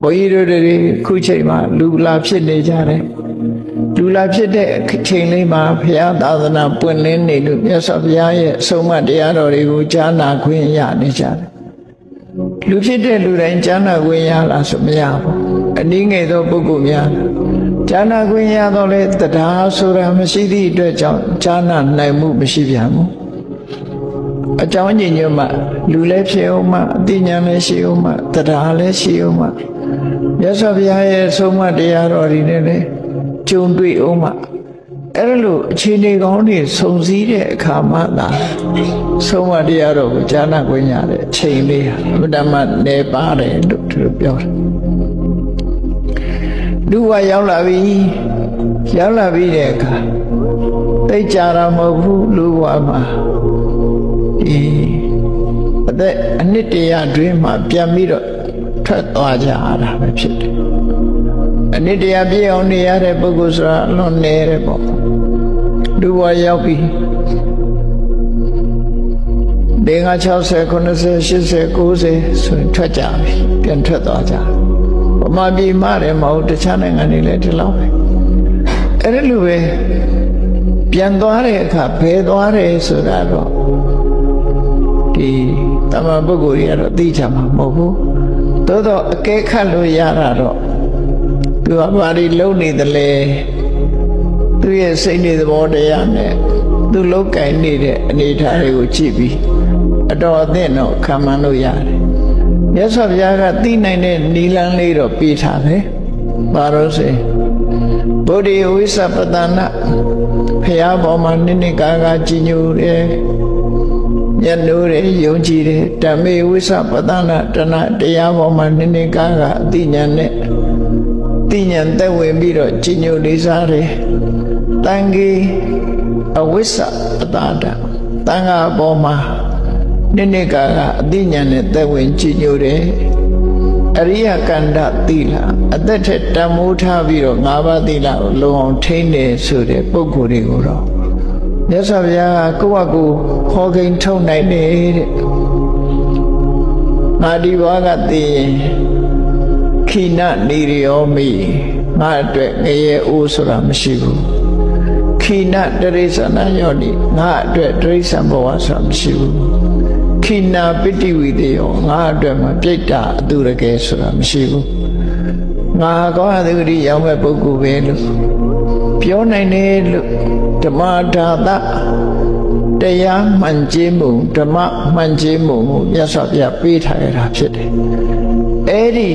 ဘုန်းကြီးတို့တွေခုချိန်မှာလူလာဖြစ်နေကြတယ်လူလာဖြစ်တဲ့ချိန်လေးမှာဘုရားသာသနာပွင့်လင်းနေလို့မြတ်စွာဘုရားရဲ့အဆုံးအမတရားတော်တွေကိုကြားနာခွင့်ရနေကြတယ်လူဖြစ်တဲ့လူတိုင်းကြားနာခွင့်ရလားဆိုမရဘူးအနည်းငယ်သောပုဂ္ဂိုလ်များကြားနာခွင့်ရတော့လေတရားဆိုတာမရှိသည့်အတွက်ကြောင့်ကြားနာနိုင်မှုမရှိပြန်ဘူးအကြောင်းညင်ညွတ်မှလူလည်းဖြစ်အောင်မှအသိဉာဏ်လည်းရှိအောင်မှတရားလည်းရှိအောင်မှမြတ်စွာဘုရားရဲ့ဆုံးမတရားတော်တွေနဲ့လည်းကြုံတွေ့အောင်မှအဲ့လိုအခြေအနေကောင်းတွေစုံစည်းတဲ့အခါမှသာဆုံးမတရားတော်ကိုကြားနာခွင့်ရတဲ့အချိန်လေးဟာအမှန်တမ်းနေပါတယ်လို့သူတို့ပြောတယ်လူဝရောက်လာပြီတဲ့အခါသိကြတာမဟုတ်ဘူးလူဝမှာအသက်အနှစ်တရာတွင်းမှာပြန်ပြီးတော့ထွက်သွားကြရတာပဲဖြစ်တယ်အနှစ်တရာပြည့်အောင်နေရတဲ့ပုဂ္ဂိုလ်ဆိုတာအလွန်နေတယ်ပေါ့လူဘဝရောက်ပြီ50 60 90 80 90ဆိုရင်ထွက်ကြပြီပြန်ထွက်သွားကြဗမာပြည်မှာလည်းမဟုတ်တခြားနိုင်ငံတွေလည်းဒီလောက်ပဲအဲ့ဒါလိုပဲပြန်သွားတဲ့အခါဘယ်သွားတယ်ဆိုတာတော့ဒီတမန်ပုဂ္ဂိုလ်တွေကတော့သိကြမှာမဟုတ်ဘူးသို့တော့အကဲခတ်လို့ရတာတော့သူကဘာတွေလုံနေသလဲသူရဲ့စိတ်နေသဘောတရားနဲ့သူလောက်ကင်နေတဲ့အနေအထားတွေကိုကြည့်ပြီးအတော်အသင့်တော့ခံမှန်းလို့ရတယ်မြတ်စွာဘုရားကသိနိုင်တဲ့နိလန်းလေးတော့ပေးထားတယ်ဘာလို့ဆိုဗုဒ္ဓဝိသပတနာဘုရားပေါ်မှာနိနိကာကကြည်ညိုတယ်ညနိုးတယ်ယုံကြည်တယ်ဓမ္မေဝိသပတနာတဏတရားပေါ်မှာနိနိကာကအသိဉာဏ်နဲ့သိဉာဏ်သက်ဝင်ပြီးတော့ကြည်ညိုလေးစားတယ်တန်ကြီးအဝိသပတတာတန်ခါပေါ်မှာနိနိကာကအသိဉာဏ်နဲ့သက်ဝင်ကြည်ညိုတယ်အရိယကန္တသီလအသက်ထက်တန်မိုးထားပြီးတော့၅ပါးသီလကိုလုံအောင်ထိန်းတယ်ဆိုတဲ့ပုဂ္ဂိုလ်တွေကိုတော့မြတ်စွာဘုရားကကိုယ့်အကူခေါ်ကိန်းထုတ်နိုင်တယ်တဲ့ငါဒီဘဝကသိရင်ခိနနေရောမိငါအတွက်ငရဲအိုးဆိုတာမရှိဘူးခိနတရိစ္ဆာနယောနိငါအတွက်တရိစ္ဆာန်ဘဝဆိုတာမရှိဘူးခိနာပိဋိဝိတေယောငါအတွက်မှာပြိတ္တာအတုရကဲဆိုတာမရှိဘူးငါကောအသုတိရောက်မဲ့ပုဂ္ဂိုလ်ပဲလို့ပြောနိုင်တယ်လို့ဓမ္မဒါသတရားမှန်ကျင်းမှုဓမ္မမှန်ကျင်းမှုကိုမြတ်စွာဘုရားပေးထားရတာဖြစ်တယ်အဲ့ဒီ